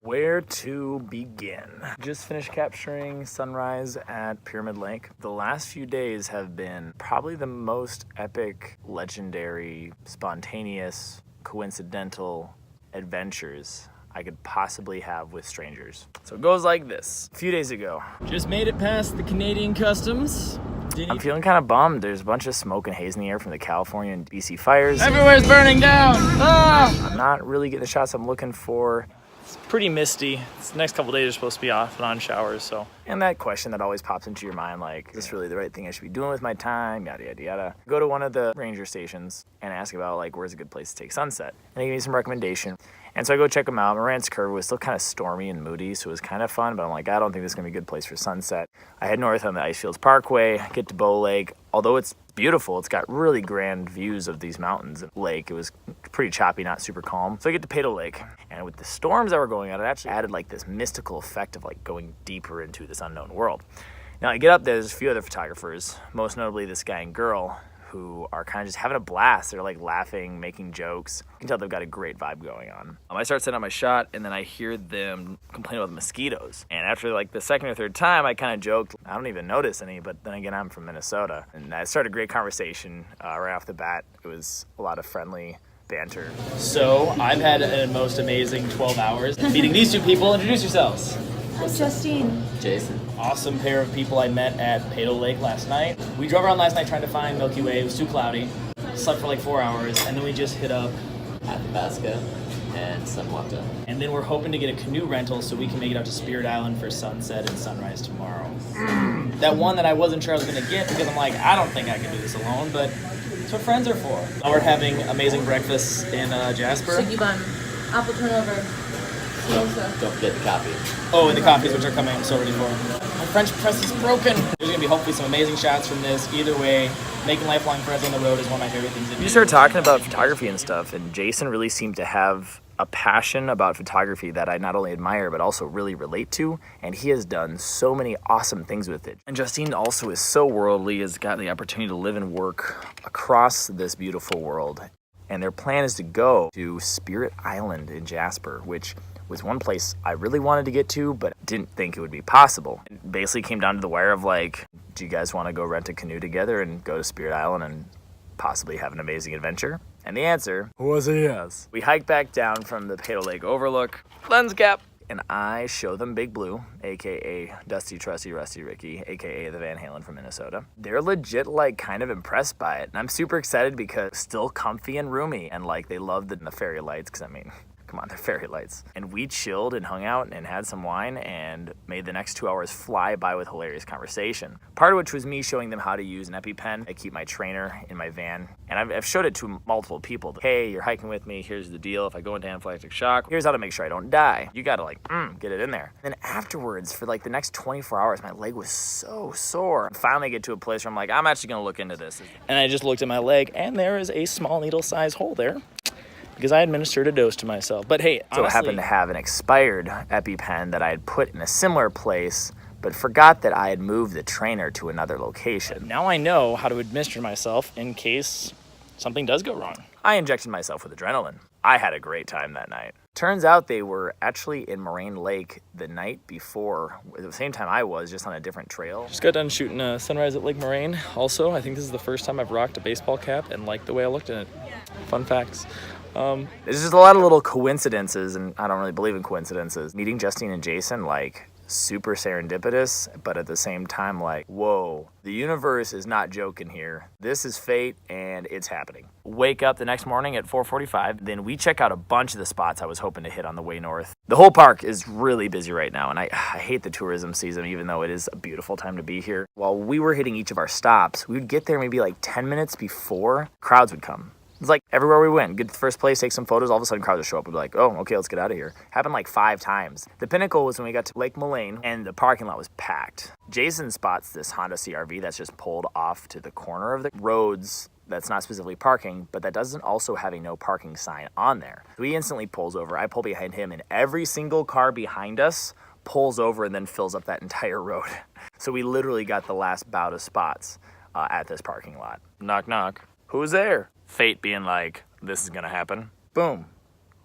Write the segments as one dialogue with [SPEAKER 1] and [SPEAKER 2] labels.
[SPEAKER 1] Where to begin? Just finished capturing sunrise at Pyramid Lake. The last few days have been probably the most epic, legendary, spontaneous, coincidental adventures I could possibly have with strangers. So it goes like this. A few days ago,
[SPEAKER 2] Just made it past the Canadian customs.
[SPEAKER 1] I'm feeling kind of bummed. There's a bunch of smoke and haze in the air from the California and BC fires.
[SPEAKER 2] Everywhere's burning down! Ah!
[SPEAKER 1] I'm not really getting the shots I'm looking for.
[SPEAKER 2] It's pretty misty. The next couple days are supposed to be off and on showers, so.
[SPEAKER 1] And that question that always pops into your mind, like, is this really the right thing I should be doing with my time? Yada, yada, yada. Go to one of the ranger stations and ask about, like, where's a good place to take sunset? And they give me some recommendation. And so I go check them out. Morant's Curve was still kind of stormy and moody, so it was kind of fun, but I'm like, I don't think this is going to be a good place for sunset. I head north on the Icefields Parkway, get to Bow Lake. Although it's beautiful, it's got really grand views of these mountains and lake. It was pretty choppy, not super calm. So I get to Peyto Lake, and with the storms that were going on, it actually added like this mystical effect of like going deeper into this unknown world. Now I get up there, there's a few other photographers, most notably this guy and girl, who are kind of just having a blast. They're like laughing, making jokes. You can tell they've got a great vibe going on. I start setting up my shot and then I hear them complain about the mosquitoes. And after like the second or third time, I kind of joked, I don't even notice any, but then again, I'm from Minnesota. And I started a great conversation right off the bat. It was a lot of friendly banter.
[SPEAKER 2] So, I've had a most amazing 12 hours meeting these two people. Introduce yourselves.
[SPEAKER 3] I'm Justine.
[SPEAKER 4] Jason.
[SPEAKER 2] Awesome pair of people I met at Peyto Lake last night. We drove around last night trying to find Milky Way. It was too cloudy. Slept for like 4 hours, and then we just hit up
[SPEAKER 4] Athabasca and Sunwalkta.
[SPEAKER 2] And then we're hoping to get a canoe rental so we can make it out to Spirit Island for sunset and sunrise tomorrow. That one that I wasn't sure I was going to get because I'm like, I don't think I can do this alone, but it's what friends are for. Now we're having amazing breakfast in Jasper.
[SPEAKER 3] Sticky bun, apple turnover, samosa.
[SPEAKER 4] Don't forget the coffee.
[SPEAKER 2] Oh, and the coffees, which are coming, I'm so ready for. My French press is broken. There's going to be hopefully some amazing shots from this. Either way, making lifelong friends on the road is one of my favorite things to do.
[SPEAKER 1] You start talking about photography and stuff, and Jason really seemed to have a passion about photography that I not only admire, but also really relate to, and he has done so many awesome things with it. And Justine also is so worldly, has got the opportunity to live and work across this beautiful world. And their plan is to go to Spirit Island in Jasper, which was one place I really wanted to get to, but didn't think it would be possible. It basically came down to the wire of like, do you guys want to go rent a canoe together and go to Spirit Island and possibly have an amazing adventure? And the answer was a yes. We hiked back down from the Peyto Lake overlook, lens cap, and I show them Big Blue, aka Dusty, Trusty, Rusty, Ricky, aka the Van Halen from Minnesota. They're legit like kind of impressed by it, and I'm super excited because it's still comfy and roomy, and like they love the fairy lights, because I mean, come on, they're fairy lights. And we chilled and hung out and had some wine and made the next 2 hours fly by with hilarious conversation. Part of which was me showing them how to use an EpiPen. I keep my trainer in my van. And I've showed it to multiple people. Hey, you're hiking with me. Here's the deal. If I go into anaphylactic shock, here's how to make sure I don't die. You gotta like, get it in there. And then afterwards, for like the next 24 hours, my leg was so sore. I finally get to a place where I'm like, I'm actually gonna look into this.
[SPEAKER 2] And I just looked at my leg, and there is a small needle-sized hole there, because I administered a dose to myself. But hey,
[SPEAKER 1] so
[SPEAKER 2] honestly,
[SPEAKER 1] I happened to have an expired EpiPen that I had put in a similar place, but forgot that I had moved the trainer to another location.
[SPEAKER 2] now I know how to administer myself in case something does go wrong.
[SPEAKER 1] I injected myself with adrenaline. I had a great time that night. Turns out they were actually in Moraine Lake the night before, at the same time I was, just on a different trail.
[SPEAKER 2] Just got done shooting a sunrise at Lake Moraine. Also, I think this is the first time I've rocked a baseball cap and liked the way I looked in it. Fun facts.
[SPEAKER 1] There's just a lot of little coincidences, and I don't really believe in coincidences. Meeting Justine and Jason, like, super serendipitous, but at the same time, like, whoa, the universe is not joking here. This is fate, and it's happening. Wake up the next morning at 4:45, then we check out a bunch of the spots I was hoping to hit on the way north. The whole park is really busy right now, and I hate the tourism season, even though it is a beautiful time to be here. While we were hitting each of our stops, we would get there maybe like 10 minutes before crowds would come. It's like everywhere we went, get to the first place, take some photos, all of a sudden crowds would show up. We'd be like, oh, okay, let's get out of here. Happened like 5 times. The pinnacle was when we got to Lake Moraine and the parking lot was packed. Jason spots this Honda CRV that's just pulled off to the corner of the roads that's not specifically parking, but that doesn't also have a no parking sign on there. So he instantly pulls over. I pull behind him, and every single car behind us pulls over and then fills up that entire road. So we literally got the last bout of spots at this parking lot. Knock, knock. Who's there? Fate being like, this is gonna happen. Boom.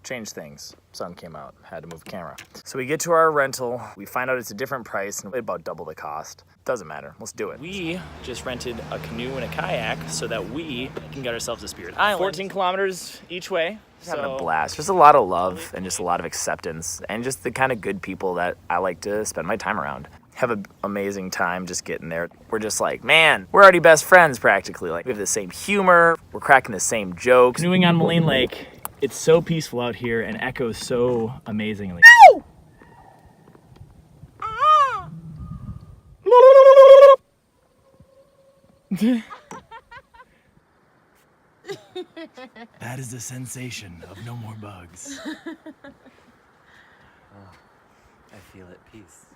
[SPEAKER 1] changed things. Sun came out, had to move the camera. So we get to our rental, we find out it's a different price and about double the cost. Doesn't matter, let's do it. We just rented a canoe and a kayak so that we can get ourselves to Spirit Island. 14 kilometers each way. Just having a blast. Just a lot of love and just a lot of acceptance and just the kind of good people that I like to spend my time around. Have an amazing time just getting there. We're just like, man, we're already best friends practically. Like we have the same humor, we're cracking the same jokes.
[SPEAKER 2] Canoeing on Moline Lake, it's so peaceful out here and echoes so amazingly. That is the sensation of no more bugs.
[SPEAKER 4] I feel at peace.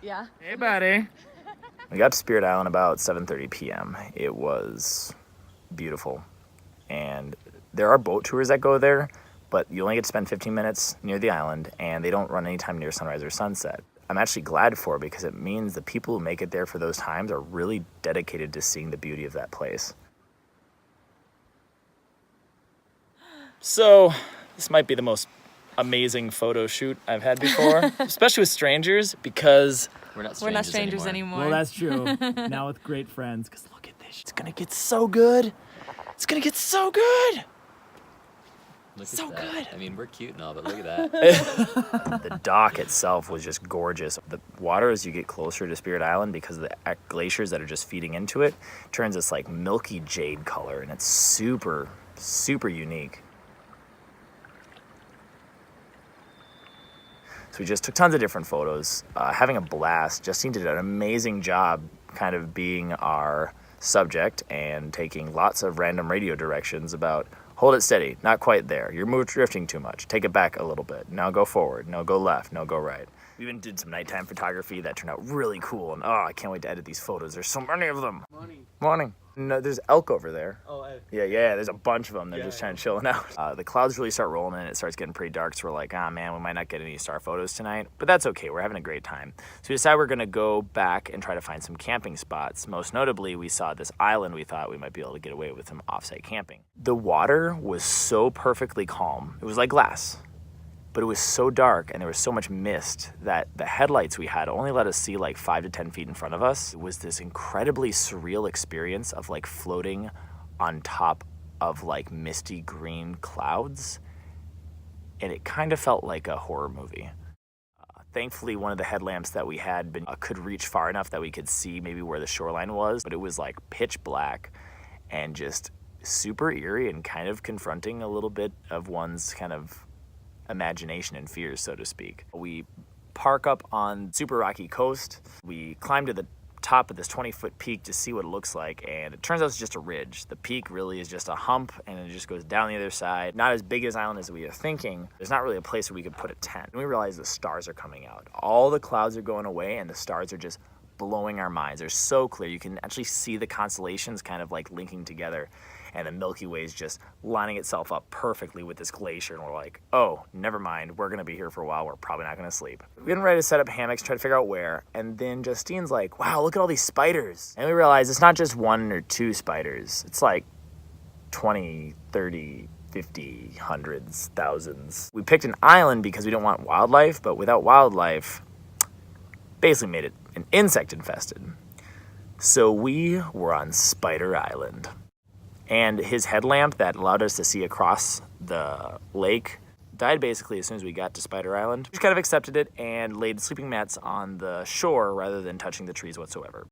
[SPEAKER 3] Yeah.
[SPEAKER 2] Hey, buddy.
[SPEAKER 1] We got to Spirit Island about 7:30 p.m. It was beautiful. And there are boat tours that go there, but you only get to spend 15 minutes near the island, and they don't run anytime near sunrise or sunset. I'm actually glad for it because it means the people who make it there for those times are really dedicated to seeing the beauty of that place.
[SPEAKER 2] So, this might be the most amazing photo shoot I've had before, especially with strangers, because
[SPEAKER 4] We're not
[SPEAKER 3] strangers anymore.
[SPEAKER 2] well, that's true. Now with great friends, because look at this. It's gonna get so good. It's gonna get so good.
[SPEAKER 4] Look
[SPEAKER 2] So
[SPEAKER 4] at that.
[SPEAKER 2] good.
[SPEAKER 4] I mean, we're cute and all, but look at that.
[SPEAKER 1] The dock itself was just gorgeous. The water, as you get closer to Spirit Island, because of the glaciers that are just feeding into it, turns this like milky jade color, and it's super, super unique. So we just took tons of different photos, having a blast. Justine did an amazing job kind of being our subject and taking lots of random radio directions about hold it steady, not quite there. You're drifting too much. Take it back a little bit. Now go forward. No, go left. No, go right. We even did some nighttime photography that turned out really cool. And oh, I can't wait to edit these photos. There's so many of them. Morning. No, there's elk over there.
[SPEAKER 2] Oh,
[SPEAKER 1] Yeah, there's a bunch of them. They're just trying to chilling out. The clouds really start rolling in. It starts getting pretty dark, so we're like, ah, man, we might not get any star photos tonight. But that's okay. We're having a great time. So we decided we're going to go back and try to find some camping spots. Most notably, we saw this island we thought we might be able to get away with some offsite camping. The water was so perfectly calm. It was like glass. But it was so dark and there was so much mist that the headlights we had only let us see like 5 to 10 feet in front of us. It was this incredibly surreal experience of like floating on top of like misty green clouds. And it kind of felt like a horror movie. Thankfully, one of the headlamps that we had could reach far enough that we could see maybe where the shoreline was, but it was like pitch black and just super eerie and kind of confronting a little bit of one's kind of imagination and fears, so to speak. We park up on super rocky coast. We climb to the top of this 20-foot peak to see what it looks like, and it turns out it's just a ridge. The peak really is just a hump, and it just goes down the other side. Not as big as island as we were thinking. There's not really a place where we could put a tent. And we realize the stars are coming out. All the clouds are going away, and the stars are just blowing our minds. They're so clear. You can actually see the constellations kind of like linking together, and the Milky Way is just lining itself up perfectly with this glacier. And we're like, oh, never mind. We're going to be here for a while. We're probably not going to sleep. We're getting ready to set up hammocks, try to figure out where. And then Justine's like, wow, look at all these spiders. And we realize it's not just 1 or 2 spiders. It's like 20, 30, 50, hundreds, thousands. We picked an island because we don't want wildlife, but without wildlife, basically made it an insect infested. So we were on Spider Island. And his headlamp that allowed us to see across the lake died basically as soon as we got to Spider Island. We just kind of accepted it and laid sleeping mats on the shore rather than touching the trees whatsoever.